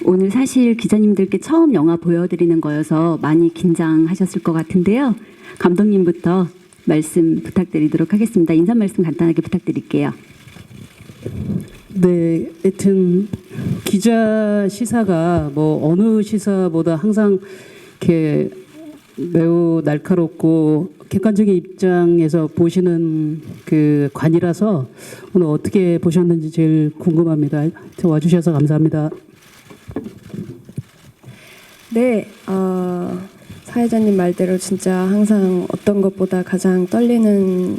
오늘 사실 기자님들께 처음 영화 보여드리는 거여서 많이 긴장하셨을 것 같은데요. 감독님부터 말씀 부탁드리도록 하겠습니다. 인사 말씀 간단하게 부탁드릴게요. 네, 하여튼 기자 시사가 뭐 어느 시사보다 항상 이렇게 매우 날카롭고 객관적인 입장에서 보시는 그 관이라서 오늘 어떻게 보셨는지 제일 궁금합니다. 와주셔서 감사합니다. 네, 사회자님 말대로 진짜 항상 어떤 것보다 가장 떨리는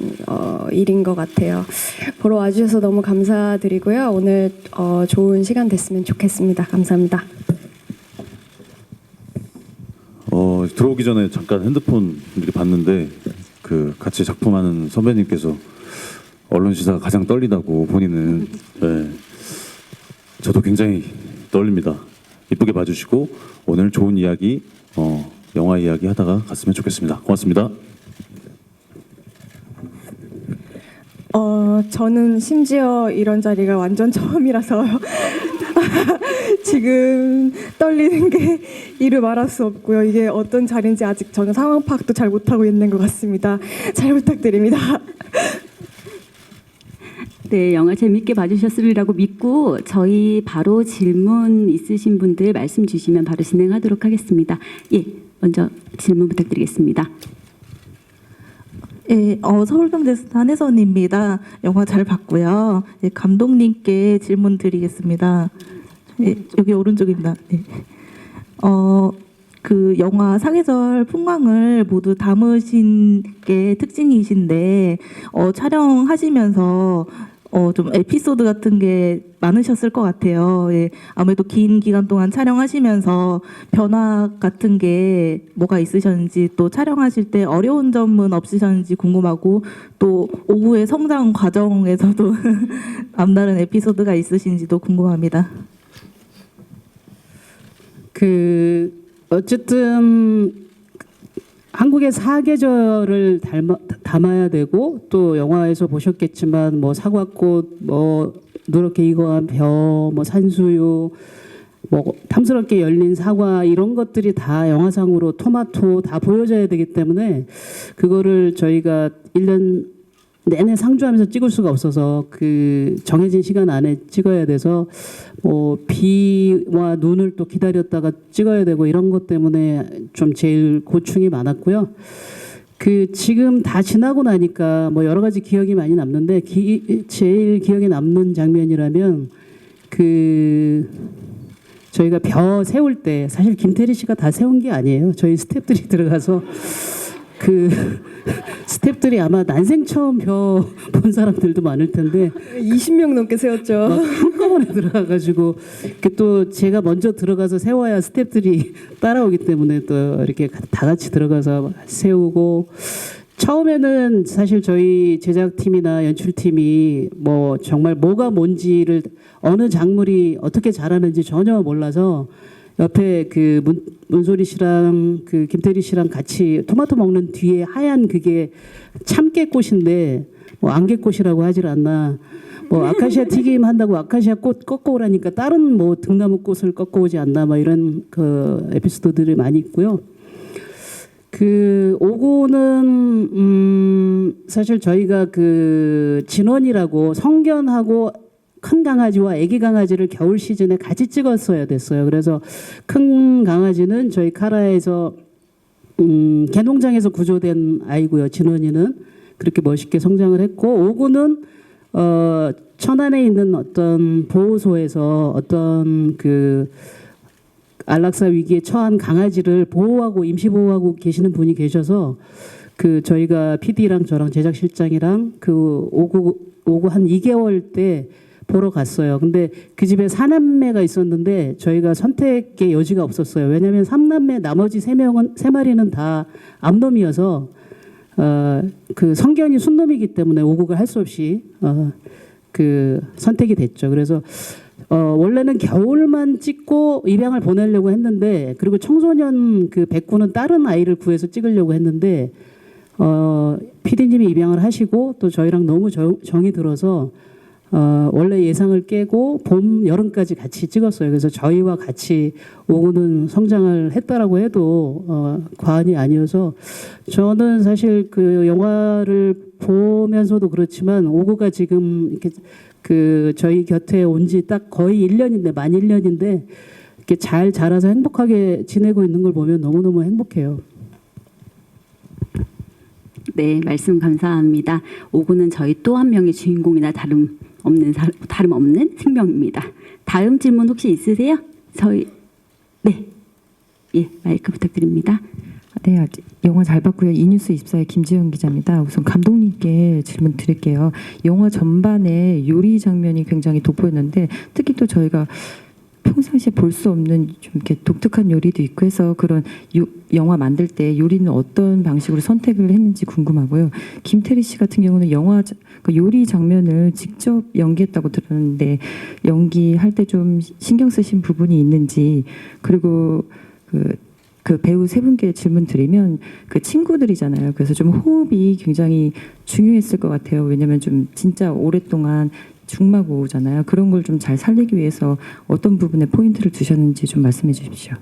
일인 것 같아요. 보러 와주셔서 너무 감사드리고요. 오늘 좋은 시간 됐으면 좋겠습니다. 감사합니다. 들어오기 전에 잠깐 핸드폰 이렇게 봤는데 그 같이 작품하는 선배님께서 언론 시사가 가장 떨리다고 본인은 네. 저도 굉장히 떨립니다. 이쁘게 봐주시고 오늘 좋은 이야기 영화 이야기 하다가 갔으면 좋겠습니다. 고맙습니다. 저는 심지어 이런 자리가 완전 처음이라서 지금 떨리는 게 이루 말할 수 없고요. 이게 어떤 자리인지 아직 저는 상황 파악도 잘 못하고 있는 것 같습니다. 잘 부탁드립니다. 네, 영화 재밌게 봐주셨으리라고 믿고 저희 바로 질문 있으신 분들 말씀 주시면 바로 진행하도록 하겠습니다. 예, 먼저 질문 부탁드리겠습니다. 예, 서울경제스타 한혜선입니다. 영화 잘 봤고요. 예, 감독님께 질문 드리겠습니다. 예, 여기 오른쪽입니다. 예. 그 영화 사계절 풍광을 모두 담으신 게 특징이신데 촬영하시면서 좀 에피소드 같은 게 많으셨을 것 같아요. 예, 아무래도 긴 기간 동안 촬영하시면서 변화 같은 게 뭐가 있으셨는지, 또 촬영하실 때 어려운 점은 없으셨는지 궁금하고, 또 오후의 성장 과정에서도 남다른 에피소드가 있으신지도 궁금합니다. 어쨌든 한국의 사계절을 담아야 되고, 또 영화에서 보셨겠지만 뭐 사과꽃, 뭐 누렇게 익어간 벼, 뭐 산수유, 뭐 탐스럽게 열린 사과, 이런 것들이 다 영화상으로 토마토 다 보여져야 되기 때문에 그거를 저희가 1년 내내 상주하면서 찍을 수가 없어서 그 정해진 시간 안에 찍어야 돼서 비와 눈을 또 기다렸다가 찍어야 되고, 이런 것 때문에 좀 제일 고충이 많았고요. 지금 다 지나고 나니까 뭐 여러 가지 기억이 많이 남는데 제일 기억에 남는 장면이라면 저희가 벼 세울 때 사실 김태리 씨가 다 세운 게 아니에요. 저희 스태프들이 들어가서 스태프들이 아마 난생 처음 벼 본 사람들도 많을 텐데 20명 넘게 세웠죠. 한꺼번에 들어가가지고 또 제가 먼저 들어가서 세워야 스태프들이 따라오기 때문에 또 이렇게 다 같이 들어가서 세우고, 처음에는 사실 저희 제작팀이나 연출팀이 뭐 정말 뭐가 뭔지를, 어느 작물이 어떻게 자라는지 전혀 몰라서 옆에 문소리 씨랑 김태리 씨랑 같이 토마토 먹는 뒤에 하얀 그게 참깨꽃인데 뭐 안개꽃이라고 하질 않나, 뭐 아카시아 튀김 한다고 아카시아 꽃 꺾어 오라니까 다른 뭐 등나무 꽃을 꺾어 오지 않나, 뭐 이런 에피소드들이 많이 있고요. 오고는 사실 저희가 진원이라고 성견하고 큰 강아지와 아기 강아지를 겨울 시즌에 같이 찍었어야 됐어요. 그래서 큰 강아지는 저희 카라에서 개농장에서 구조된 아이고요. 진원이는 그렇게 멋있게 성장을 했고, 오구는 천안에 있는 어떤 보호소에서 어떤 안락사 위기에 처한 강아지를 보호하고 임시보호하고 계시는 분이 계셔서 저희가 PD랑 저랑 제작실장이랑 오구 한 2개월 때 보러 갔어요. 근데 그 집에 4남매가 있었는데 저희가 선택의 여지가 없었어요. 왜냐하면 3남매 나머지 3마리는 다 암놈이어서 성견이 순놈이기 때문에 오구가 할 수 없이 선택이 됐죠. 그래서 원래는 겨울만 찍고 입양을 보내려고 했는데, 그리고 청소년 백구는 다른 아이를 구해서 찍으려고 했는데 PD님이 입양을 하시고 또 저희랑 너무 정이 들어서 원래 예상을 깨고 봄, 여름까지 같이 찍었어요. 그래서 저희와 같이 오구는 성장을 했다라고 해도 과언이 아니어서 저는 사실 그 영화를 보면서도 그렇지만 오구가 지금 이렇게 그 저희 곁에 온 지 딱 거의 1년인데 만 1년인데 이렇게 잘 자라서 행복하게 지내고 있는 걸 보면 너무너무 행복해요. 네, 말씀 감사합니다. 오구는 저희 또 한 명의 주인공이나 다름없는 생명입니다. 다음 질문 혹시 있으세요? 네, 예, 마이크 부탁드립니다. 네, 영화 잘 봤고요. 이뉴스 24의 김지영 기자입니다. 우선 감독님께 질문 드릴게요. 영화 전반에 요리 장면이 굉장히 돋보였는데 특히 또 저희가 평상시에 볼 수 없는 좀 이렇게 독특한 요리도 있고 해서 그런 영화 만들 때 요리는 어떤 방식으로 선택을 했는지 궁금하고요. 김태리 씨 같은 경우는 영화 그 요리 장면을 직접 연기했다고 들었는데 연기할 때 좀 신경 쓰신 부분이 있는지 그리고 그 배우 세 분께 질문 드리면 그 친구들이잖아요. 그래서 좀 호흡이 굉장히 중요했을 것 같아요. 왜냐하면 좀 진짜 오랫동안 중마고잖아요. 그런 걸 좀 잘 살리기 위해서 어떤 부분에 포인트를 두셨는지 좀 말씀해 주십시오.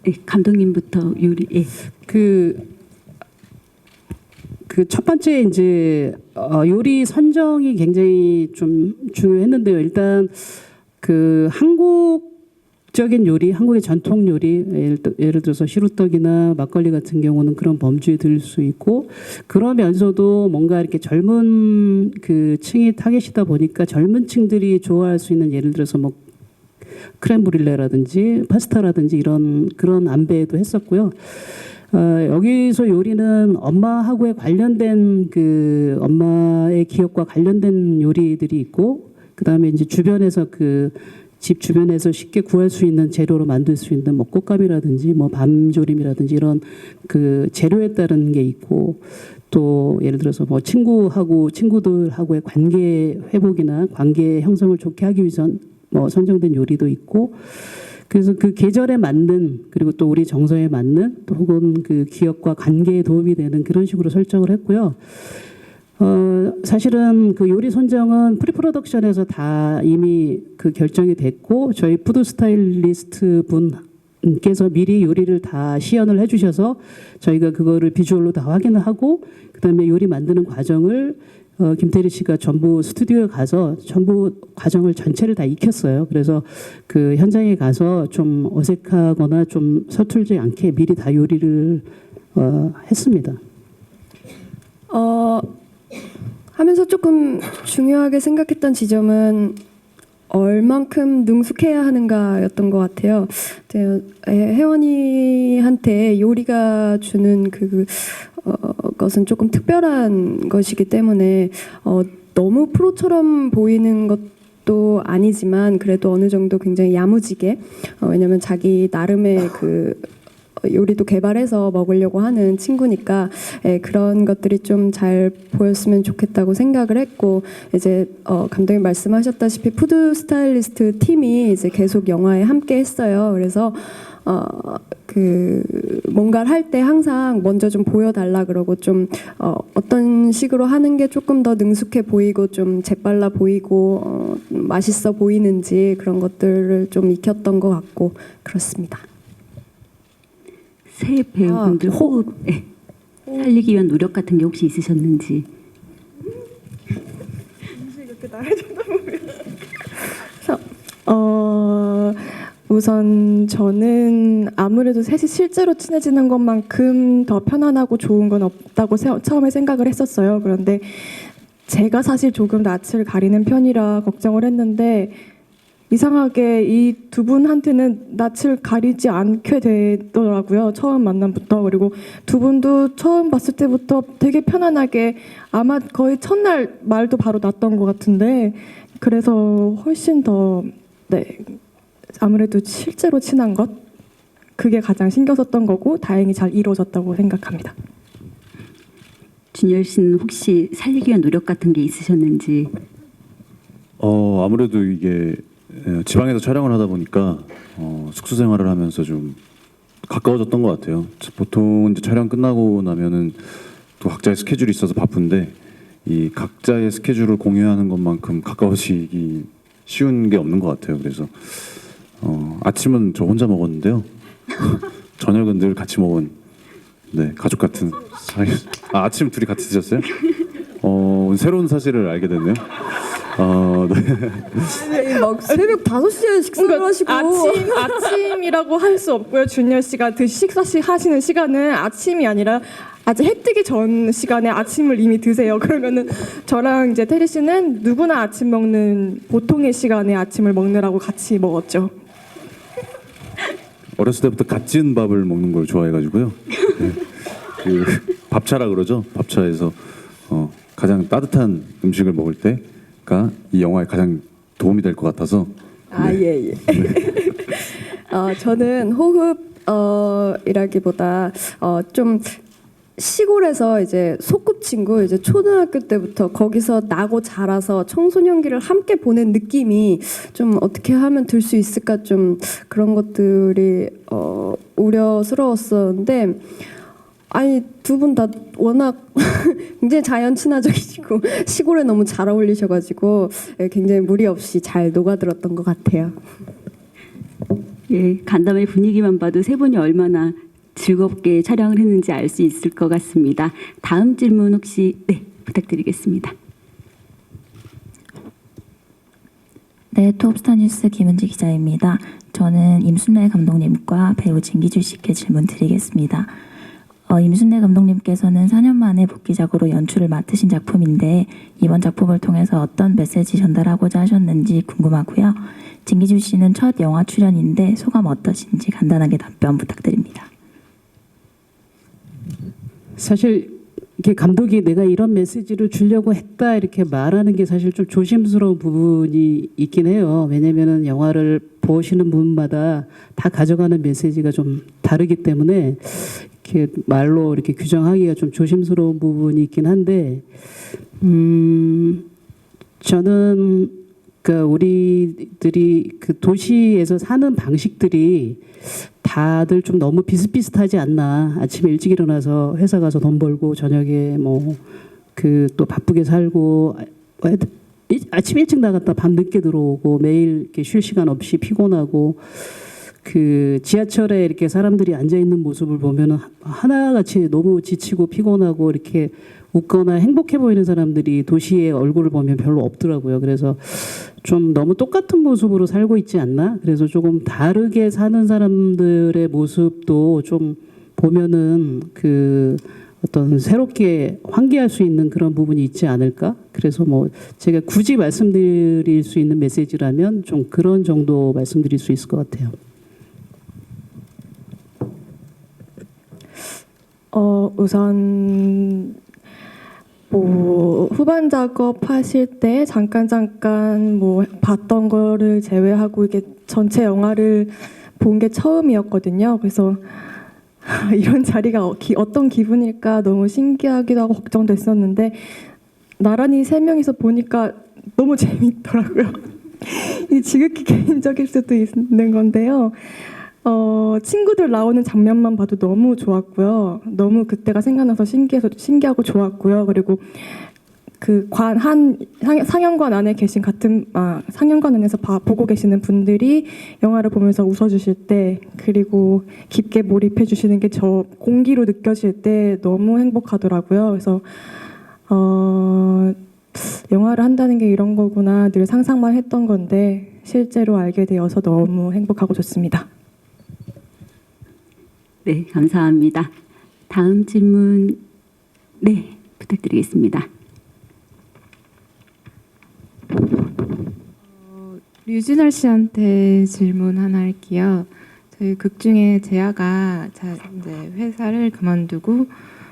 네, 감독님부터 요리. 예. 그 첫 번째 이제 요리 선정이 굉장히 좀 중요했는데요. 일단 그 한국적인 요리, 한국의 전통 요리, 예를 들어서 시루떡이나 막걸리 같은 경우는 그런 범주에 들 수 있고 그러면서도 뭔가 이렇게 젊은 그 층이 타겟이다 보니까 젊은 층들이 좋아할 수 있는 예를 들어서 뭐 크렘브릴레라든지 파스타라든지 이런 그런 안배도 했었고요. 여기서 요리는 엄마하고의 관련된 그 엄마의 기억과 관련된 요리들이 있고 그다음에 이제 주변에서 그 집 주변에서 쉽게 구할 수 있는 재료로 만들 수 있는 뭐 꽃감이라든지 뭐 밤조림이라든지 이런 그 재료에 따른 게 있고 또 예를 들어서 뭐 친구들하고의 관계 회복이나 관계 형성을 좋게 하기 위해선 뭐 선정된 요리도 있고 그래서 그 계절에 맞는 그리고 또 우리 정서에 맞는 또 혹은 그 기억과 관계에 도움이 되는 그런 식으로 설정을 했고요. 사실은 그 요리 선정은 프리프로덕션에서 다 이미 그 결정이 됐고 저희 푸드 스타일리스트 분께서 미리 요리를 다 시연을 해주셔서 저희가 그거를 비주얼로 다 확인을 하고 그다음에 요리 만드는 과정을 김태리 씨가 전부 스튜디오에 가서 전부 과정을 전체를 다 익혔어요. 그래서 그 현장에 가서 좀 어색하거나 좀 서툴지 않게 미리 다 요리를 했습니다. 하면서 조금 중요하게 생각했던 지점은 얼만큼 능숙해야 하는가였던 것 같아요. 혜원이한테 요리가 주는 것은 조금 특별한 것이기 때문에 너무 프로처럼 보이는 것도 아니지만 그래도 어느 정도 굉장히 야무지게 왜냐하면 자기 나름의 그 요리도 개발해서 먹으려고 하는 친구니까 그런 것들이 좀 잘 보였으면 좋겠다고 생각을 했고 이제 감독님 말씀하셨다시피 푸드 스타일리스트 팀이 이제 계속 영화에 함께 했어요. 그래서 그 뭔가를 할 때 항상 먼저 좀 보여달라 그러고 좀 어떤 식으로 하는 게 조금 더 능숙해 보이고 좀 재빨라 보이고 맛있어 보이는지 그런 것들을 좀 익혔던 것 같고 그렇습니다. 새 배우분들 호흡 살리기 위한 노력 같은 게 혹시 있으셨는지. 우선 저는 아무래도 셋이 실제로 친해지는 것만큼 더 편안하고 좋은 건 없다고 처음에 생각을 했었어요. 그런데 제가 사실 조금 낯을 가리는 편이라 걱정을 했는데 이상하게 이 두 분한테는 낯을 가리지 않게 되더라고요. 처음 만남부터. 그리고 두 분도 처음 봤을 때부터 되게 편안하게 아마 거의 첫날 말도 바로 났던 것 같은데 그래서 훨씬 더 아무래도 실제로 친한 것 그게 가장 신경 썼던 거고 다행히 잘 이루어졌다고 생각합니다. 준열 씨는 혹시 살리기 위한 노력 같은 게 있으셨는지. 아무래도 이게 지방에서 촬영을 하다 보니까 숙소 생활을 하면서 좀 가까워졌던 것 같아요. 보통 이제 촬영 끝나고 나면은 또 각자의 스케줄이 있어서 바쁜데 이 각자의 스케줄을 공유하는 것만큼 가까워지기 쉬운 게 없는 것 같아요. 그래서 아침은 저 혼자 먹었는데요. 저녁은 늘 같이 먹은 가족 같은 사이. 아침 둘이 같이 드셨어요? 새로운 사실을 알게 됐네요. 네. 막 새벽 5시에 식사를 하시고 아침이라고 할 수 없고요. 준열 씨가 식사 하시는 시간은 아침이 아니라 아직 해 뜨기 전 시간에 아침을 이미 드세요. 그러면은 저랑 이제 테리 씨는 누구나 아침 먹는 보통의 시간에 아침을 먹느라고 같이 먹었죠. 어렸을 때부터 갓 지은 밥을 먹는 걸 좋아해가지고요. 네. 그 밥차라 그러죠. 밥차에서 가장 따뜻한 음식을 먹을 때가 이 영화에 가장 도움이 될 것 같아서. 예. 저는 호흡이라기보다 좀 시골에서 이제 소꿉친구 이제 초등학교 때부터 거기서 나고 자라서 청소년기를 함께 보낸 느낌이 좀 어떻게 하면 들 수 있을까 좀 그런 것들이 우려스러웠었는데 아니 두 분 다 워낙 굉장히 자연 친화적이시고 시골에 너무 잘 어울리셔가지고 굉장히 무리 없이 잘 녹아들었던 것 같아요. 예, 간담회 분위기만 봐도 세 분이 얼마나 즐겁게 촬영을 했는지 알 수 있을 것 같습니다. 다음 질문 혹시 부탁드리겠습니다. 네, 톱스타 뉴스 김은지 기자입니다. 저는 임순례 감독님과 배우 진기주 씨께 질문 드리겠습니다. 임순례 감독님께서는 4년 만에 복귀작으로 연출을 맡으신 작품인데 이번 작품을 통해서 어떤 메시지 전달하고자 하셨는지 궁금하고요. 진기주 씨는 첫 영화 출연인데 소감 어떠신지 간단하게 답변 부탁드립니다. 사실 이렇게 감독이 내가 이런 메시지를 주려고 했다 이렇게 말하는 게 사실 좀 조심스러운 부분이 있긴 해요. 왜냐면은 영화를 보시는 분마다 다 가져가는 메시지가 좀 다르기 때문에 이렇게 말로 이렇게 규정하기가 좀 조심스러운 부분이 있긴 한데, 저는 그러니까 우리들이 그 도시에서 사는 방식들이 다들 좀 너무 비슷비슷하지 않나. 아침에 일찍 일어나서 회사 가서 돈 벌고 저녁에 뭐 그 또 바쁘게 살고 아침 일찍 나갔다 밤 늦게 들어오고 매일 이렇게 쉴 시간 없이 피곤하고 그 지하철에 이렇게 사람들이 앉아 있는 모습을 보면은 하나같이 너무 지치고 피곤하고 이렇게 웃거나 행복해 보이는 사람들이 도시의 얼굴을 보면 별로 없더라고요. 그래서 좀 너무 똑같은 모습으로 살고 있지 않나? 그래서 조금 다르게 사는 사람들의 모습도 좀 보면은 그 어떤 새롭게 환기할 수 있는 그런 부분이 있지 않을까? 그래서 뭐 제가 굳이 말씀드릴 수 있는 메시지라면 좀 그런 정도 말씀드릴 수 있을 것 같아요. 우선 뭐 후반 작업하실 때 잠깐 뭐 봤던 거를 제외하고 이게 전체 영화를 본 게 처음이었거든요. 그래서 이런 자리가 어떤 기분일까 너무 신기하기도 하고 걱정도 했었는데 나란히 3명이서 보니까 너무 재밌더라고요. 이 지극히 개인적일 수도 있는 건데요. 친구들 나오는 장면만 봐도 너무 좋았고요. 너무 그때가 생각나서 신기하고 좋았고요. 그리고 그 상영관 안에 계신 상영관 안에서 보고 계시는 분들이 영화를 보면서 웃어주실 때 그리고 깊게 몰입해 주시는 게 저 공기로 느껴질 때 너무 행복하더라고요. 그래서 영화를 한다는 게 이런 거구나 늘 상상만 했던 건데 실제로 알게 되어서 너무 행복하고 좋습니다. 네, 감사합니다. 다음 질문 부탁드리겠습니다. 류준열 씨한테 질문 하나 할게요. 저희 극 중에 재하가 이제 회사를 그만두고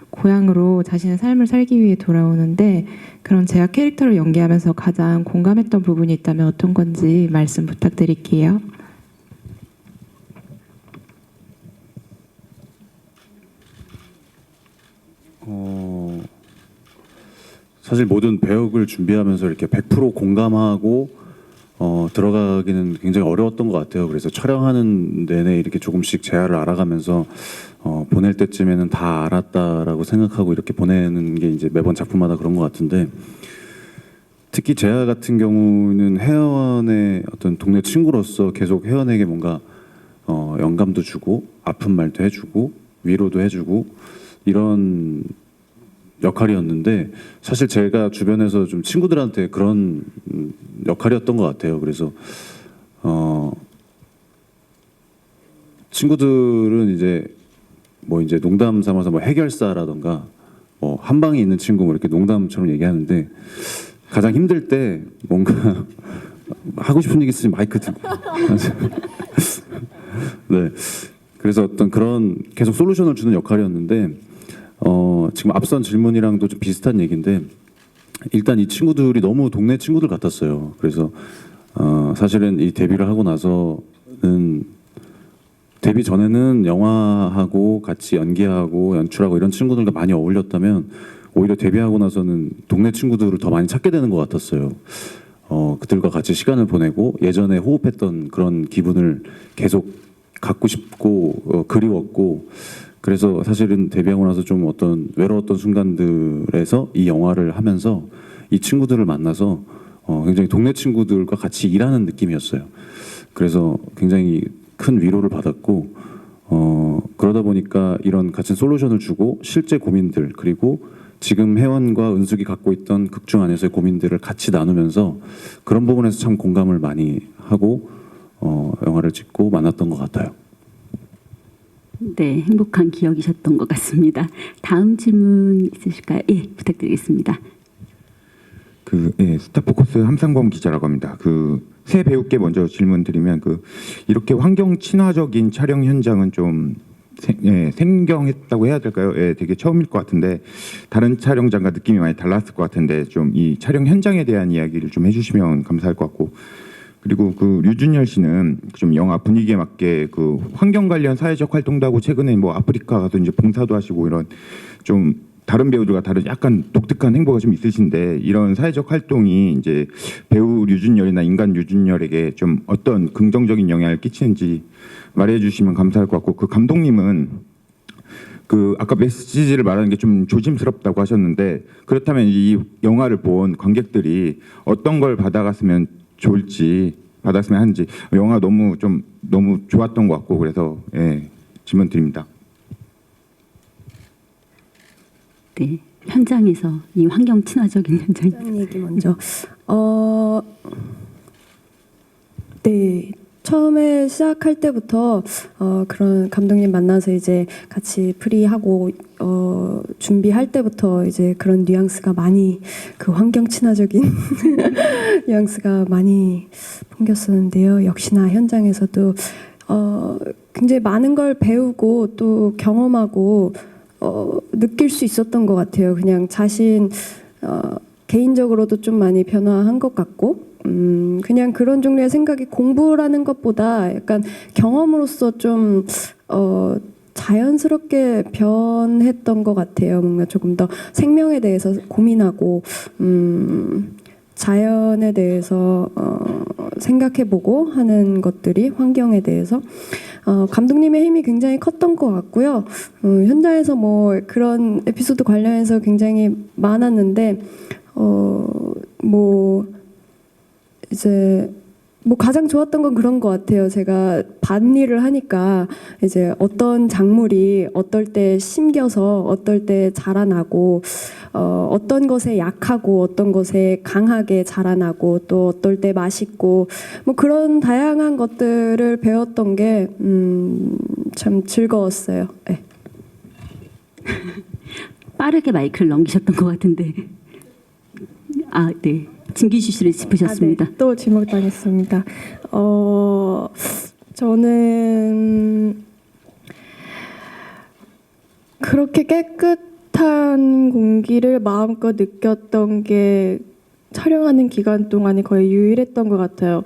고향으로 자신의 삶을 살기 위해 돌아오는데 그런 재하 캐릭터를 연기하면서 가장 공감했던 부분이 있다면 어떤 건지 말씀 부탁드릴게요. 사실 모든 배역을 준비하면서 이렇게 100% 공감하고 들어가기는 굉장히 어려웠던 것 같아요. 그래서 촬영하는 내내 이렇게 조금씩 재하를 알아가면서 보낼 때쯤에는 다 알았다라고 생각하고 이렇게 보내는 게 이제 매번 작품마다 그런 것 같은데, 특히 재하 같은 경우는 혜연의 어떤 동네 친구로서 계속 혜연에게 뭔가 영감도 주고 아픈 말도 해주고 위로도 해주고 이런 역할이었는데, 사실 제가 주변에서 좀 친구들한테 그런 역할이었던 것 같아요. 그래서 친구들은 이제 뭐 이제 농담 삼아서 뭐 해결사라던가 뭐 한 방에 있는 친구 뭐 이렇게 농담처럼 얘기하는데, 가장 힘들 때 뭔가 하고 싶은 얘기 있으면 마이크 들고 네, 그래서 어떤 그런 계속 솔루션을 주는 역할이었는데, 지금 앞선 질문이랑도 좀 비슷한 얘기인데, 일단 이 친구들이 너무 동네 친구들 같았어요. 그래서 사실은 이 데뷔를 하고 나서는, 데뷔 전에는 영화하고 같이 연기하고 연출하고 이런 친구들과 많이 어울렸다면, 오히려 데뷔하고 나서는 동네 친구들을 더 많이 찾게 되는 것 같았어요. 그들과 같이 시간을 보내고 예전에 호흡했던 그런 기분을 계속 갖고 싶고 그리웠고, 그래서 사실은 데뷔하고 나서 좀 어떤 외로웠던 순간들에서 이 영화를 하면서 이 친구들을 만나서 굉장히 동네 친구들과 같이 일하는 느낌이었어요. 그래서 굉장히 큰 위로를 받았고, 그러다 보니까 이런 같은 솔루션을 주고 실제 고민들, 그리고 지금 혜원과 은숙이 갖고 있던 극중 안에서의 고민들을 같이 나누면서 그런 부분에서 참 공감을 많이 하고 영화를 찍고 만났던 것 같아요. 네, 행복한 기억이셨던 것 같습니다. 다음 질문 있으실까요? 예, 부탁드리겠습니다. 스타포커스 함상범 기자라고 합니다. 새 배우께 먼저 질문 드리면, 이렇게 환경 친화적인 촬영 현장은 좀 생경했다고 해야 될까요? 되게 처음일 것 같은데, 다른 촬영장과 느낌이 많이 달랐을 것 같은데, 좀 이 촬영 현장에 대한 이야기를 좀 해주시면 감사할 것 같고, 그리고 류준열 씨는 좀 영화 분위기에 맞게 환경 관련 사회적 활동도 하고, 최근에 뭐 아프리카 가서 이제 봉사도 하시고, 이런 좀 다른 배우들과 다른 약간 독특한 행보가 좀 있으신데, 이런 사회적 활동이 이제 배우 류준열이나 인간 류준열에게 좀 어떤 긍정적인 영향을 끼치는지 말해주시면 감사할 것 같고, 감독님은 아까 메시지를 말하는 게 좀 조심스럽다고 하셨는데, 그렇다면 이 영화를 본 관객들이 어떤 걸 받았으면 하는지, 영화 너무 좋았던 것 같고, 그래서 질문 드립니다. 네, 현장에서 이 환경 친화적인 현장. 현장 얘기 먼저. 네. 처음에 시작할 때부터 그런 감독님 만나서 이제 같이 프리하고 준비할 때부터 이제 그런 뉘앙스가 많이, 환경 친화적인 뉘앙스가 많이 풍겼었는데요. 역시나 현장에서도 굉장히 많은 걸 배우고 또 경험하고 느낄 수 있었던 것 같아요. 그냥 자신 개인적으로도 좀 많이 변화한 것 같고, 그냥 그런 종류의 생각이 공부라는 것보다 약간 경험으로서 좀 자연스럽게 변했던 것 같아요. 뭔가 조금 더 생명에 대해서 고민하고 자연에 대해서 생각해보고 하는 것들이, 환경에 대해서 감독님의 힘이 굉장히 컸던 것 같고요. 현장에서 뭐 그런 에피소드 관련해서 굉장히 많았는데, 이제 가장 좋았던 건 그런 것 같아요. 제가 밭일을 하니까 이제 어떤 작물이 어떨 때 심겨서 어떨 때 자라나고, 어떤 것에 약하고 어떤 것에 강하게 자라나고, 또 어떨 때 맛있고, 뭐 그런 다양한 것들을 배웠던 게 참 즐거웠어요. 네. 빠르게 마이크를 넘기셨던 것 같은데. 네. 진기주 씨를 짚으셨습니다. 네, 또 지목당했습니다. 저는 그렇게 깨끗한 공기를 마음껏 느꼈던 게 촬영하는 기간 동안이 거의 유일했던 것 같아요.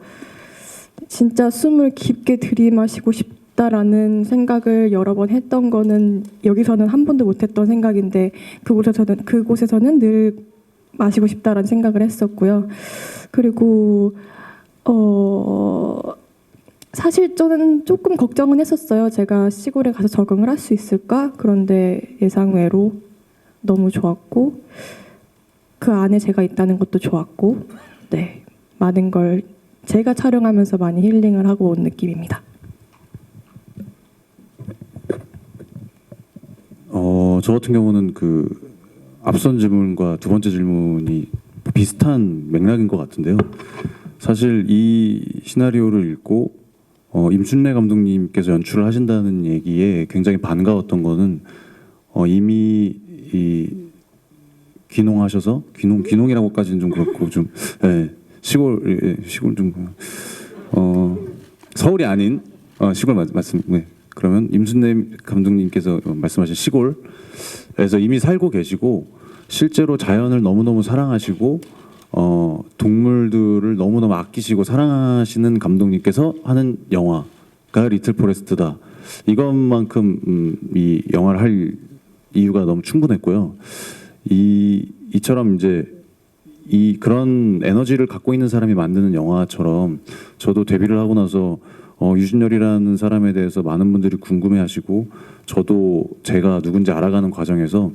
진짜 숨을 깊게 들이마시고 싶다라는 생각을 여러 번 했던 거는 여기서는 한 번도 못했던 생각인데, 그곳에서는 늘 마시고 싶다라는 생각을 했었고요. 그리고 사실 저는 조금 걱정은 했었어요. 제가 시골에 가서 적응을 할 수 있을까? 그런데 예상외로 너무 좋았고 그 안에 제가 있다는 것도 좋았고 네, 많은 걸 제가 촬영하면서 많이 힐링을 하고 온 느낌입니다. 저 같은 경우는 그 앞선 질문과 두 번째 질문이 비슷한 맥락인 것 같은데요. 사실 이 시나리오를 읽고 임순례 감독님께서 연출을 하신다는 얘기에 굉장히 반가웠던 거는 이미 이 귀농하셔서 귀농이라고까지는 좀 그렇고 좀 시골 좀 서울이 아닌 시골 맞습니다. 네. 그러면 임순례 감독님께서 말씀하신 시골에서 이미 살고 계시고 실제로 자연을 너무너무 사랑하시고 동물들을 너무너무 아끼시고 사랑하시는 감독님께서 하는 영화가 리틀 포레스트다. 이것만큼 이 영화를 할 이유가 너무 충분했고요. 이처럼 이제 그런 에너지를 갖고 있는 사람이 만드는 영화처럼 저도 데뷔를 하고 나서 유준열이라는 사람에 대해서 많은 분들이 궁금해하시고 저도 제가 누군지 알아가는 과정에서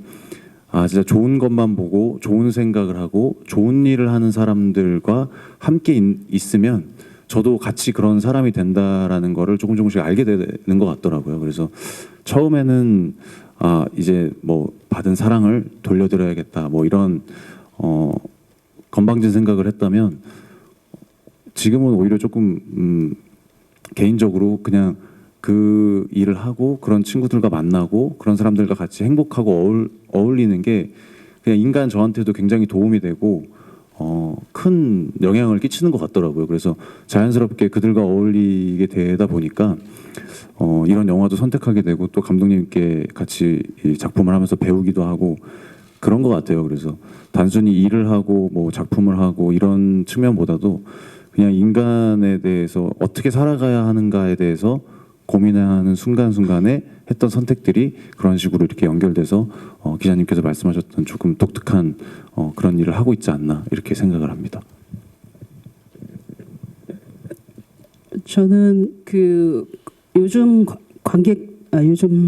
진짜 좋은 것만 보고 좋은 생각을 하고 좋은 일을 하는 사람들과 함께 있으면 저도 같이 그런 사람이 된다라는 거를 조금씩 알게 되는 것 같더라고요. 그래서 처음에는 이제 뭐 받은 사랑을 돌려드려야겠다 뭐 이런 건방진 생각을 했다면 지금은 오히려 조금 개인적으로 그냥 그 일을 하고 그런 친구들과 만나고 그런 사람들과 같이 행복하고 어울리는 게 그냥 인간 저한테도 굉장히 도움이 되고 큰 영향을 끼치는 것 같더라고요. 그래서 자연스럽게 그들과 어울리게 되다 보니까 이런 영화도 선택하게 되고 또 감독님께 같이 이 작품을 하면서 배우기도 하고 그런 것 같아요. 그래서 단순히 일을 하고 뭐 작품을 하고 이런 측면보다도 그냥 인간에 대해서 어떻게 살아가야 하는가에 대해서 고민하는 순간순간에 했던 선택들이 그런 식으로 이렇게 연결돼서 기자님께서 말씀하셨던 조금 독특한 그런 일을 하고 있지 않나 이렇게 생각을 합니다. 저는 그 요즘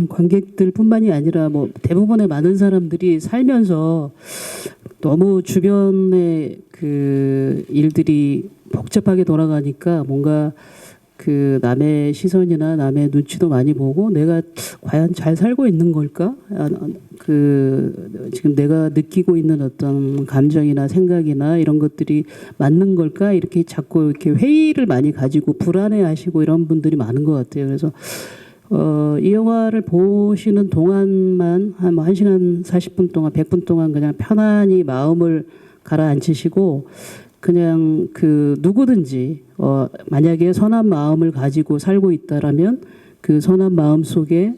관객들뿐만이 아니라 뭐 대부분의 많은 사람들이 살면서 너무 주변의 그 일들이 복잡하게 돌아가니까 뭔가 그 남의 시선이나 남의 눈치도 많이 보고 내가 과연 잘 살고 있는 걸까? 그 지금 내가 느끼고 있는 어떤 감정이나 생각이나 이런 것들이 맞는 걸까? 이렇게 자꾸 이렇게 회의를 많이 가지고 불안해하시고 이런 분들이 많은 것 같아요. 그래서 이 영화를 보시는 동안만 한 1시간 40분 동안 100분 동안 그냥 편안히 마음을 가라앉히시고 그냥 그 누구든지 만약에 선한 마음을 가지고 살고 있다라면 그 선한 마음 속에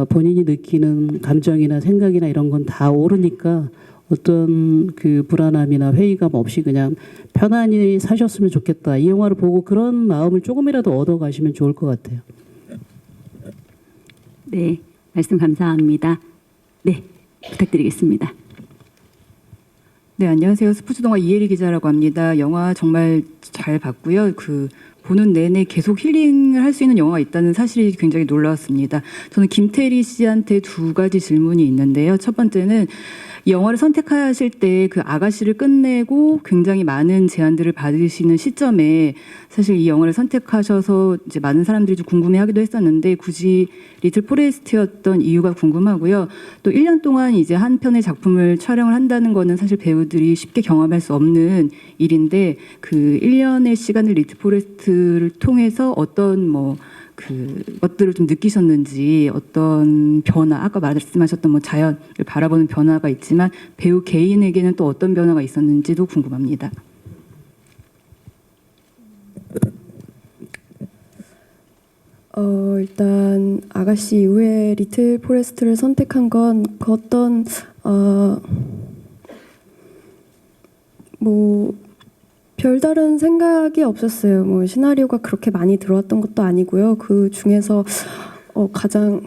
본인이 느끼는 감정이나 생각이나 이런 건 다 옳으니까 어떤 그 불안함이나 회의감 없이 그냥 편안히 사셨으면 좋겠다. 이 영화를 보고 그런 마음을 조금이라도 얻어가시면 좋을 것 같아요. 네, 말씀 감사합니다. 네, 부탁드리겠습니다. 네, 안녕하세요. 스포츠동화 이혜리 기자라고 합니다. 영화 정말 잘 봤고요. 보는 내내 계속 힐링을 할 수 있는 영화가 있다는 사실이 굉장히 놀라웠습니다. 저는 김태리 씨한테 두 가지 질문이 있는데요. 첫 번째는 이 영화를 선택하실 때 그 아가씨를 끝내고 굉장히 많은 제안들을 받으시는 시점에 사실 이 영화를 선택하셔서 이제 많은 사람들이 좀 궁금해하기도 했었는데 굳이 리틀 포레스트였던 이유가 궁금하고요. 또 1년 동안 이제 한 편의 작품을 촬영을 한다는 거는 사실 배우들이 쉽게 경험할 수 없는 일인데 그 1년의 시간을 리틀 포레스트를 통해서 어떤 것들을 좀 느끼셨는지 어떤 변화 아까 말씀하셨던 뭐 자연을 바라보는 변화가 있지만 배우 개인에게는 또 어떤 변화가 있었는지도 궁금합니다. 일단 아가씨 이후에 리틀 포레스트를 선택한 건 그 어떤 별다른 생각이 없었어요. 뭐 시나리오가 그렇게 많이 들어왔던 것도 아니고요. 그 중에서 가장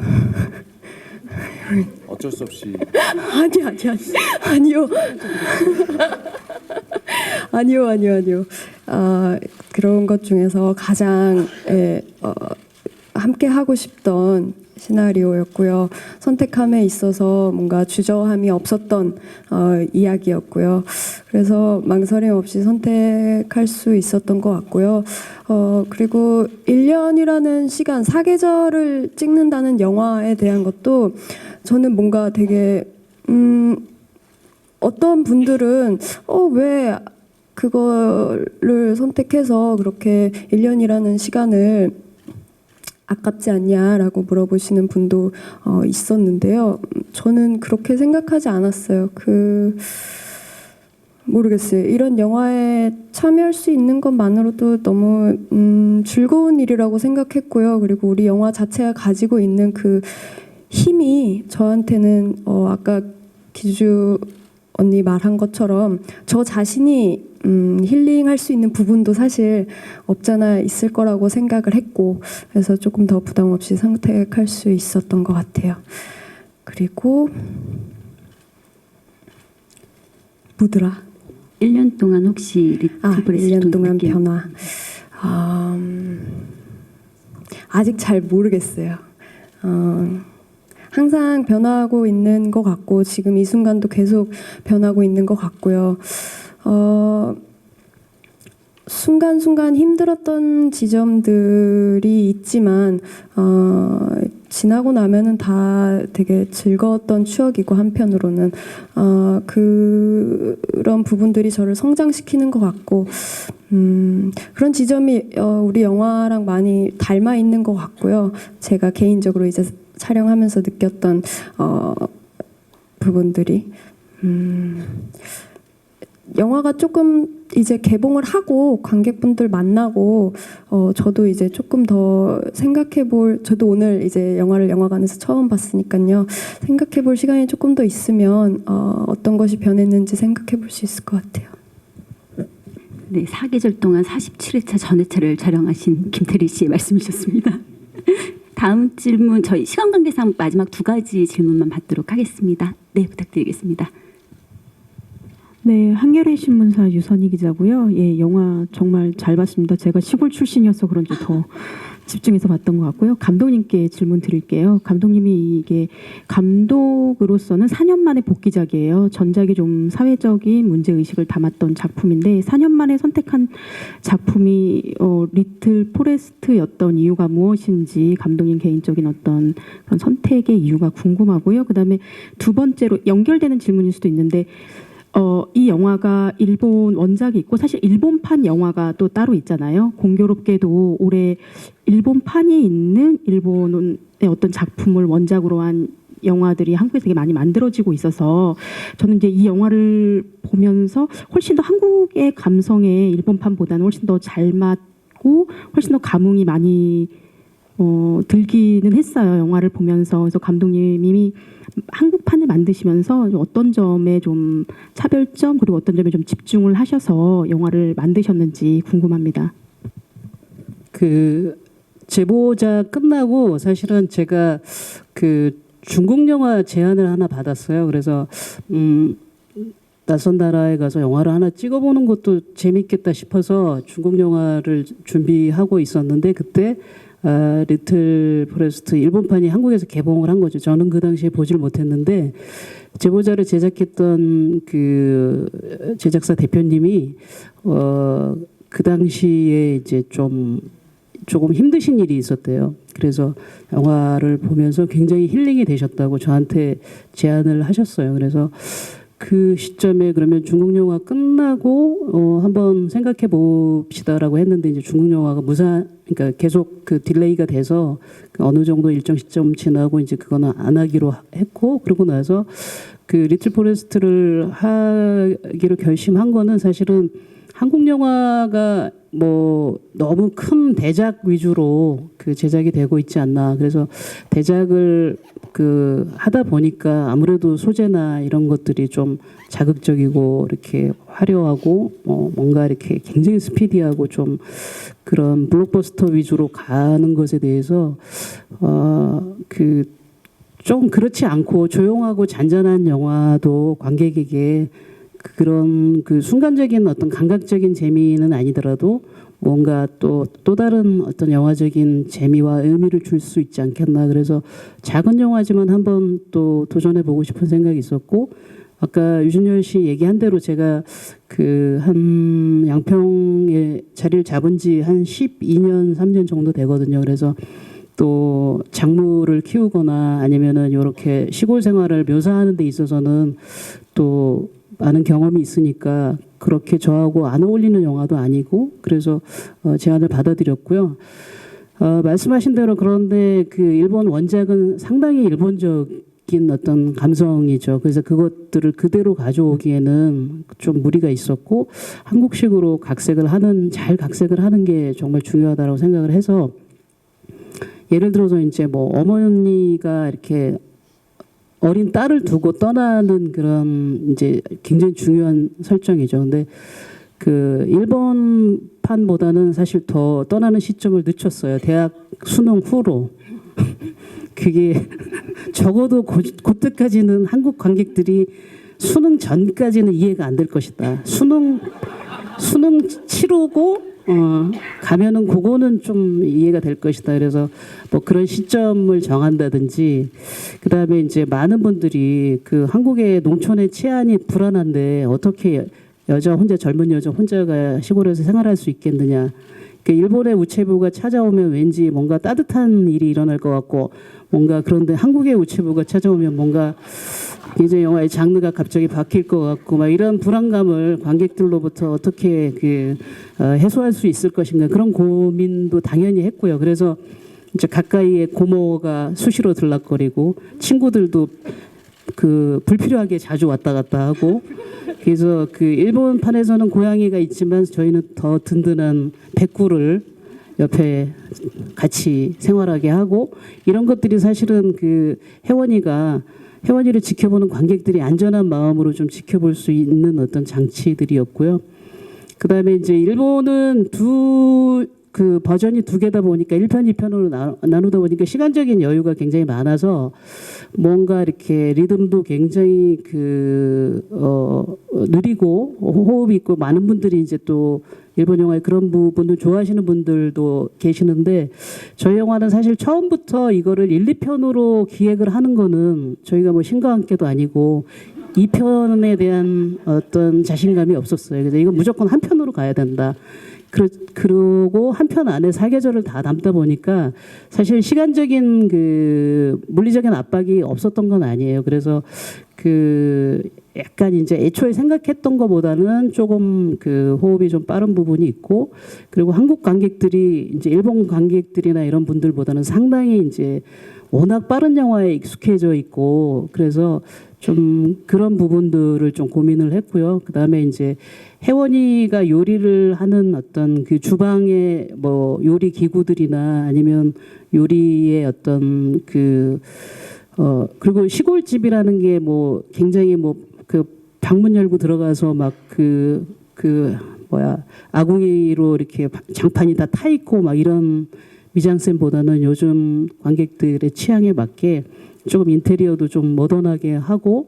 어쩔 수 없이 아니요. 아니요. 그런 것 중에서 가장 함께 하고 싶던 시나리오였고요. 선택함에 있어서 뭔가 주저함이 없었던 이야기였고요. 그래서 망설임 없이 선택할 수 있었던 것 같고요. 그리고 1년이라는 시간, 사계절을 찍는다는 영화에 대한 것도 저는 뭔가 되게 어떤 분들은 왜 그거를 선택해서 그렇게 1년이라는 시간을 아깝지 않냐라고 물어보시는 분도 있었는데요. 저는 그렇게 생각하지 않았어요. 모르겠어요. 이런 영화에 참여할 수 있는 것만으로도 너무 즐거운 일이라고 생각했고요. 그리고 우리 영화 자체가 가지고 있는 그 힘이 저한테는 아까 기주 언니 말한 것처럼 저 자신이 힐링할 수 있는 부분도 사실 없잖아 있을 거라고 생각을 했고, 그래서 조금 더 부담 없이 선택할 수 있었던 것 같아요. 그리고 뭐더라? 1년 동안 혹시 리트브레스 1년 동안 변화. 아직 잘 모르겠어요. 항상 변화하고 있는 것 같고 지금 이 순간도 계속 변하고 있는 것 같고요. 순간순간 힘들었던 지점들이 있지만 지나고 나면은 다 되게 즐거웠던 추억이고, 한편으로는 그런 부분들이 저를 성장시키는 것 같고, 그런 지점이 우리 영화랑 많이 닮아 있는 것 같고요. 제가 개인적으로 이제 촬영하면서 느꼈던 부분들이 영화가 조금 이제 개봉을 하고 관객분들 만나고 저도 이제 조금 더 저도 오늘 이제 영화를 영화관에서 처음 봤으니까요. 생각해 볼 시간이 조금 더 있으면 어떤 것이 변했는지 생각해 볼 수 있을 것 같아요. 네, 4계절 동안 47회차 전회차를 촬영하신 김태리 씨의 말씀이셨습니다. 다음 질문, 저희 시간 관계상 마지막 2가지 질문만 받도록 하겠습니다. 네, 부탁드리겠습니다. 네, 한겨레 신문사 유선희 기자고요. 예, 영화 정말 잘 봤습니다. 제가 시골 출신이어서 그런지 더 집중해서 봤던 것 같고요. 감독님께 질문 드릴게요. 감독님이 이게 감독으로서는 4년 만에 복귀작이에요. 전작이 좀 사회적인 문제의식을 담았던 작품인데 4년 만에 선택한 작품이 리틀 포레스트였던 이유가 무엇인지 감독님 개인적인 어떤 그런 선택의 이유가 궁금하고요. 그다음에 두 번째로 연결되는 질문일 수도 있는데 이 영화가 일본 원작이 있고 사실 일본판 영화가 또 따로 있잖아요. 공교롭게도 올해 일본판이 있는 일본의 어떤 작품을 원작으로 한 영화들이 한국에서 되게 많이 만들어지고 있어서 저는 이제 이 영화를 보면서 훨씬 더 한국의 감성에 일본판보다는 훨씬 더 잘 맞고 훨씬 더 감흥이 많이 들기는 했어요. 영화를 보면서. 그래서 감독님이 한국판을 만드시면서 어떤 점에 좀 차별점 그리고 어떤 점에 좀 집중을 하셔서 영화를 만드셨는지 궁금합니다. 그 제보자 끝나고 사실은 제가 그 중국 영화 제안을 하나 받았어요. 그래서 낯선 나라에 가서 영화를 하나 찍어보는 것도 재밌겠다 싶어서 중국 영화를 준비하고 있었는데 그때 리틀 포레스트 일본판이 한국에서 개봉을 한 거죠. 저는 그 당시에 보지를 못했는데 제보자를 제작했던 그 제작사 대표님이 그 당시에 이제 조금 힘드신 일이 있었대요. 그래서 영화를 보면서 굉장히 힐링이 되셨다고 저한테 제안을 하셨어요. 그래서 그 시점에 그러면 중국 영화 끝나고 한번 생각해 봅시다라고 했는데 이제 중국 영화가 그러니까 계속 그 딜레이가 돼서 어느 정도 일정 시점 지나고 이제 그거는 안 하기로 했고, 그러고 나서 그 리틀 포레스트를 하기로 결심한 거는 사실은 한국 영화가 뭐 너무 큰 대작 위주로 그 제작이 되고 있지 않나. 그래서 대작을 그 하다 보니까 아무래도 소재나 이런 것들이 좀 자극적이고 이렇게 화려하고 뭔가 이렇게 굉장히 스피디하고 좀 그런 블록버스터 위주로 가는 것에 대해서 그 좀 그렇지 않고 조용하고 잔잔한 영화도 관객에게 그런 그 순간적인 어떤 감각적인 재미는 아니더라도 뭔가 또 다른 어떤 영화적인 재미와 의미를 줄 수 있지 않겠나. 그래서 작은 영화지만 한번 또 도전해 보고 싶은 생각이 있었고, 아까 유준열 씨 얘기한 대로 제가 그 한 양평에 자리를 잡은 지 한 12년, 3년 정도 되거든요. 그래서 또 작물을 키우거나 아니면은 이렇게 시골 생활을 묘사하는 데 있어서는 또 많은 경험이 있으니까 그렇게 저하고 안 어울리는 영화도 아니고, 그래서 제안을 받아들였고요. 말씀하신 대로 그런데 그 일본 원작은 상당히 일본적인 어떤 감성이죠. 그래서 그것들을 그대로 가져오기에는 좀 무리가 있었고, 한국식으로 잘 각색을 하는 게 정말 중요하다고 생각을 해서, 예를 들어서 이제 뭐 어머니가 이렇게 어린 딸을 두고 떠나는 그런 이제 굉장히 중요한 설정이죠. 근데 그 일본판보다는 사실 더 떠나는 시점을 늦췄어요. 대학 수능 후로. 그게 적어도 그때까지는 한국 관객들이 수능 전까지는 이해가 안 될 것이다. 수능 치르고 가면은 그거는 좀 이해가 될 것이다. 그래서 뭐 그런 시점을 정한다든지, 그다음에 이제 많은 분들이 그 한국의 농촌의 치안이 불안한데 어떻게 젊은 여자 혼자가 시골에서 생활할 수 있겠느냐. 그 일본의 우체부가 찾아오면 왠지 뭔가 따뜻한 일이 일어날 것 같고, 뭔가 그런데 한국의 우체부가 찾아오면 뭔가 이제 영화의 장르가 갑자기 바뀔 것 같고, 막 이런 불안감을 관객들로부터 어떻게 해소할 수 있을 것인가, 그런 고민도 당연히 했고요. 그래서 이제 가까이에 고모가 수시로 들락거리고, 친구들도 그 불필요하게 자주 왔다 갔다 하고, 그래서 그 일본판에서는 고양이가 있지만 저희는 더 든든한 백구를 옆에 같이 생활하게 하고, 이런 것들이 사실은 그 혜원이를 지켜보는 관객들이 안전한 마음으로 좀 지켜볼 수 있는 어떤 장치들이었고요. 그다음에 이제 일본은 그 버전이 두 개다 보니까 1편, 2편으로 나누다 보니까 시간적인 여유가 굉장히 많아서 뭔가 이렇게 리듬도 굉장히 느리고 호흡이 있고, 많은 분들이 이제 또 일본 영화의 그런 부분을 좋아하시는 분들도 계시는데, 저희 영화는 사실 처음부터 이거를 1, 2편으로 기획을 하는 거는 저희가 뭐 신과 함께도 아니고 2편에 대한 어떤 자신감이 없었어요. 그래서 이건 무조건 한 편으로 가야 된다. 그러고 한 편 안에 사계절을 다 담다 보니까 사실 시간적인 그 물리적인 압박이 없었던 건 아니에요. 그래서 그 약간 이제 애초에 생각했던 것보다는 조금 그 호흡이 좀 빠른 부분이 있고, 그리고 한국 관객들이 이제 일본 관객들이나 이런 분들보다는 상당히 이제 워낙 빠른 영화에 익숙해져 있고, 그래서 좀 그런 부분들을 좀 고민을 했고요. 그다음에 이제 혜원이가 요리를 하는 어떤 그 주방의 뭐 요리 기구들이나 아니면 요리의 어떤 그리고 시골집이라는 게 뭐 굉장히 뭐 그 방문 열고 들어가서 막 아궁이로 이렇게 장판이 다 타 있고 막 이런 미장센보다는 요즘 관객들의 취향에 맞게 조금 인테리어도 좀 모던하게 하고,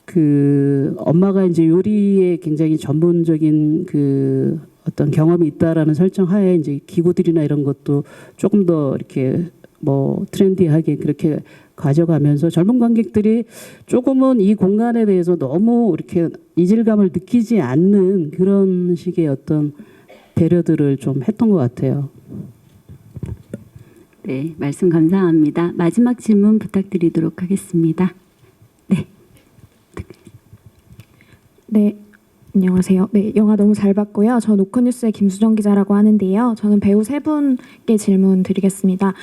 그 엄마가 이제 요리에 굉장히 전문적인 그 어떤 경험이 있다라는 설정 하에 이제 기구들이나 이런 것도 조금 더 이렇게 뭐 트렌디하게 그렇게 가져가면서 젊은 관객들이 조금은 이 공간에 대해서 너무 이렇게 이질감을 느끼지 않는 그런 식의 어떤 배려들을 좀 했던 것 같아요. 네, 말씀 감사합니다. 마지막 질문 부탁드리도록 하겠습니다. 네, 안녕하세요. 네, 영화 너무 잘 봤고요. 저 노컷뉴스의 김수정 기자라고 하는데요. 저는 배우 세 분께 질문 드리겠습니다.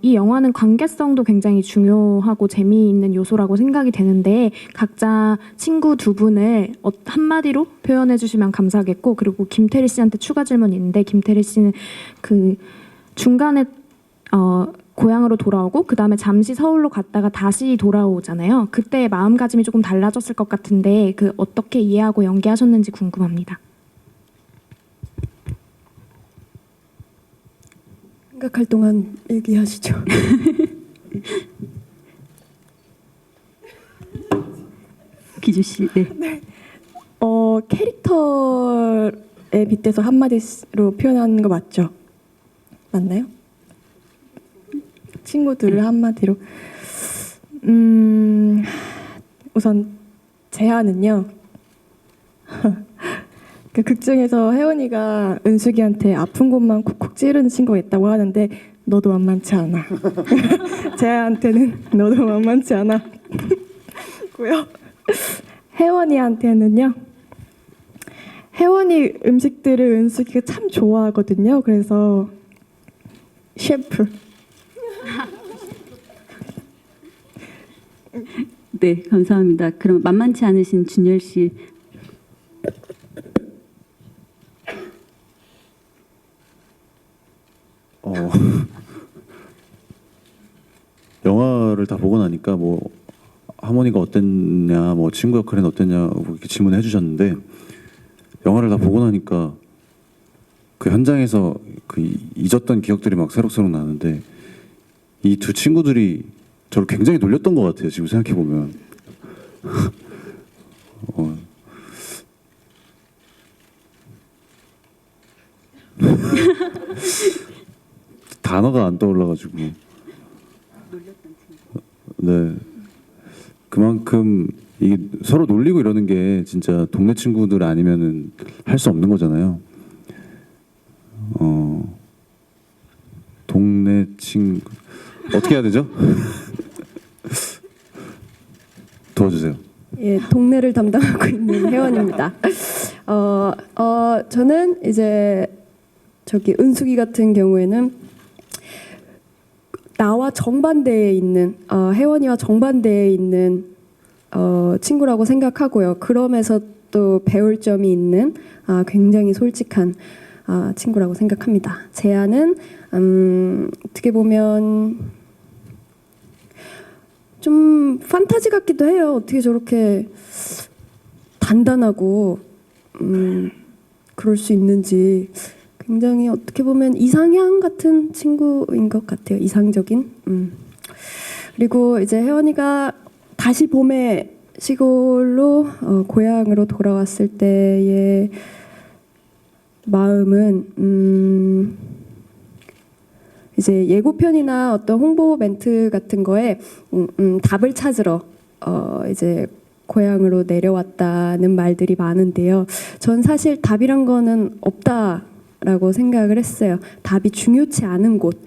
이 영화는 관계성도 굉장히 중요하고 재미있는 요소라고 생각이 되는데, 각자 친구 두 분을 한마디로 표현해 주시면 감사하겠고, 그리고 김태리 씨한테 추가 질문이 있는데, 김태리 씨는 그 중간에 고향으로 돌아오고 그 다음에 잠시 서울로 갔다가 다시 돌아오잖아요. 그때 마음가짐이 조금 달라졌을 것 같은데 그 어떻게 이해하고 연기하셨는지 궁금합니다. 생각할 동안 얘기하시죠. 기주 씨, 네. 캐릭터에 빗대서 한마디로 표현하는 거 맞죠? 맞나요? 친구들을 한마디로. 우선 제안은요. 그 극중에서 혜원이가 은숙이한테 아픈 곳만 콕콕 찌르는 친구가 있다고 하는데 너도 만만치 않아. 제한테는 너도 만만치 않아. 고요. 혜원이한테는요. 혜원이 음식들을 은숙이가 참 좋아하거든요. 그래서 셰프. 네, 감사합니다. 그럼 만만치 않으신 준열 씨. 영화를 다 보고 나니까 뭐 하모니가 어땠냐, 뭐 친구 역할은 어땠냐 이렇게 질문해 주셨는데 영화를 다 보고 나니까 그 현장에서 그 잊었던 기억들이 막 새록새록 나는데 이 두 친구들이 저를 굉장히 놀렸던 것 같아요. 지금 생각해 보면. 단어가 안 떠올라가지고. 네. 그만큼 이게 서로 놀리고 이러는 게 진짜 동네 친구들 아니면은 할 수 없는 거잖아요. 동네 친구 어떻게 해야 되죠? 도와주세요. 예, 동네를 담당하고 있는 회원입니다. 저는 이제 저기 은숙이 같은 경우에는 나와 정반대에 있는 혜원이와 정반대에 있는 친구라고 생각하고요. 그러면서 또 배울 점이 있는 굉장히 솔직한 친구라고 생각합니다. 제안은 어떻게 보면 좀 판타지 같기도 해요. 어떻게 저렇게 단단하고 그럴 수 있는지. 굉장히 어떻게 보면 이상향 같은 친구인 것 같아요. 이상적인. 그리고 이제 혜원이가 다시 봄에 시골로 고향으로 돌아왔을 때의 마음은 이제 예고편이나 어떤 홍보 멘트 같은 거에 답을 찾으러 이제 고향으로 내려왔다는 말들이 많은데요. 전 사실 답이란 거는 없다라고 생각을 했어요. 답이 중요치 않은 곳.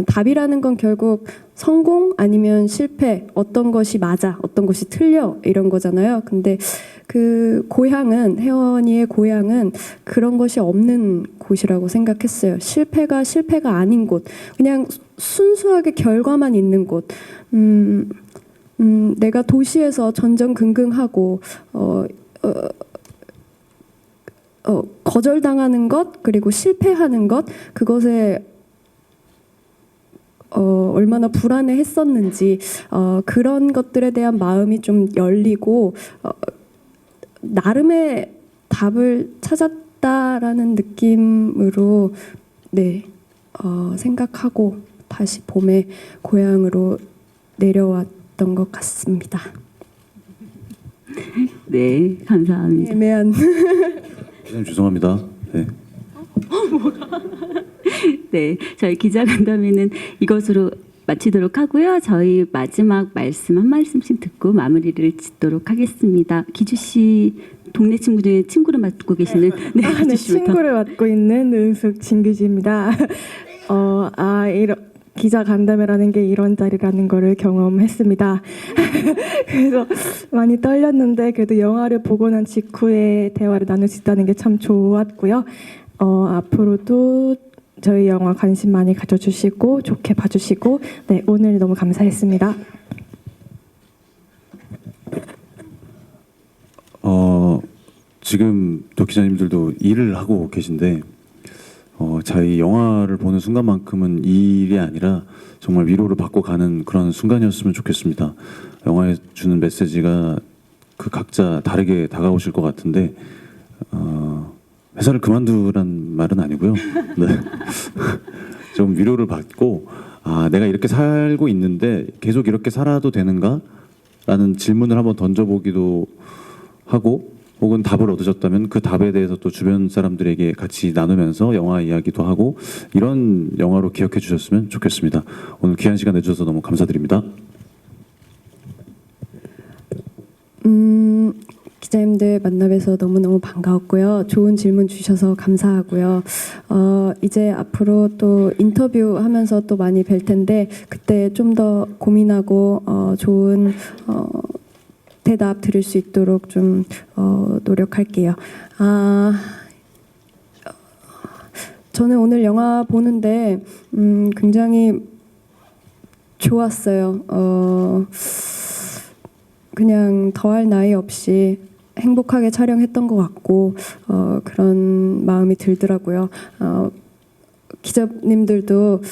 답이라는 건 결국 성공 아니면 실패, 어떤 것이 맞아, 어떤 것이 틀려 이런 거잖아요. 근데 그 고향은 혜원이의 고향은 그런 것이 없는 곳이라고 생각했어요. 실패가 아닌 곳, 그냥 순수하게 결과만 있는 곳. 내가 도시에서 전전긍긍하고 거절당하는 것 그리고 실패하는 것 그것에 얼마나 불안해했었는지 그런 것들에 대한 마음이 좀 열리고 나름의 답을 찾았다라는 느낌으로 네 생각하고 다시 봄에 고향으로 내려왔던 것 같습니다. 네, 감사합니다. 애매한. 기자님 죄송합니다. 네. 네, 저희 기자간담회는 이것으로 마치도록 하고요. 저희 마지막 말씀 한 말씀씩 듣고 마무리를 짓도록 하겠습니다. 기주 씨 동네 친구 중에 친구를 맡고 계시는 네, 기주 씨부터. 친구를 맡고 있는 은숙 진기주입니다. 기자 간담회라는 게 이런 자리라는 거를 경험했습니다. 그래서 많이 떨렸는데 그래도 영화를 보고 난 직후에 대화를 나눌 수 있다는 게 참 좋았고요. 앞으로도 저희 영화 관심 많이 가져주시고 좋게 봐주시고 네 오늘 너무 감사했습니다. 지금 또 기자님들도 일을 하고 계신데 저희 영화를 보는 순간만큼은 일이 아니라 정말 위로를 받고 가는 그런 순간이었으면 좋겠습니다. 영화에 주는 메시지가 그 각자 다르게 다가오실 것 같은데 회사를 그만두란 말은 아니고요. 네. 좀 위로를 받고 내가 이렇게 살고 있는데 계속 이렇게 살아도 되는가? 라는 질문을 한번 던져보기도 하고 혹은 답을 얻으셨다면 그 답에 대해서 또 주변 사람들에게 같이 나누면서 영화 이야기도 하고 이런 영화로 기억해 주셨으면 좋겠습니다. 오늘 귀한 시간 내주셔서 너무 감사드립니다. 기자님들 만나뵈서 너무너무 반가웠고요. 좋은 질문 주셔서 감사하고요. 이제 앞으로 또 인터뷰하면서 또 많이 뵐 텐데 그때 좀 더 고민하고 좋은 대답 드릴 수 있도록 좀 노력할게요. 저는 오늘 영화 보는데 굉장히 좋았어요. 그냥 더할 나위 없이 행복하게 촬영했던 것 같고 그런 마음이 들더라고요. 기자님들도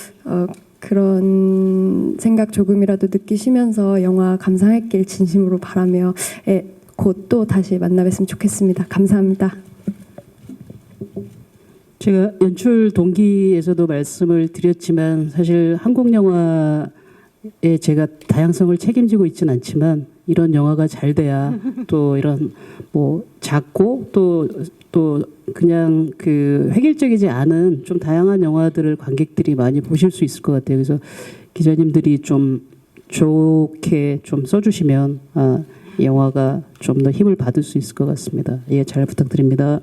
그런 생각 조금이라도 느끼시면서 영화 감상했길 진심으로 바라며 곧 또 다시 만나뵀으면 좋겠습니다. 감사합니다. 제가 연출 동기에서도 말씀을 드렸지만 사실 한국 영화에 제가 다양성을 책임지고 있지는 않지만 이런 영화가 잘 돼야 또 이런 뭐 작고 또 그냥 그 획일적이지 않은 좀 다양한 영화들을 관객들이 많이 보실 수 있을 것 같아요. 그래서 기자님들이 좀 좋게 좀 써주시면 이 영화가 좀 더 힘을 받을 수 있을 것 같습니다. 예, 잘 부탁드립니다.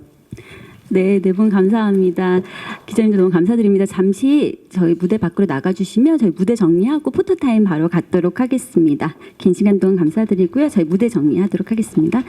네, 네 분 감사합니다. 기자님들 너무 감사드립니다. 잠시 저희 무대 밖으로 나가주시면 저희 무대 정리하고 포토타임 바로 갖도록 하겠습니다. 긴 시간 동안 감사드리고요. 저희 무대 정리하도록 하겠습니다.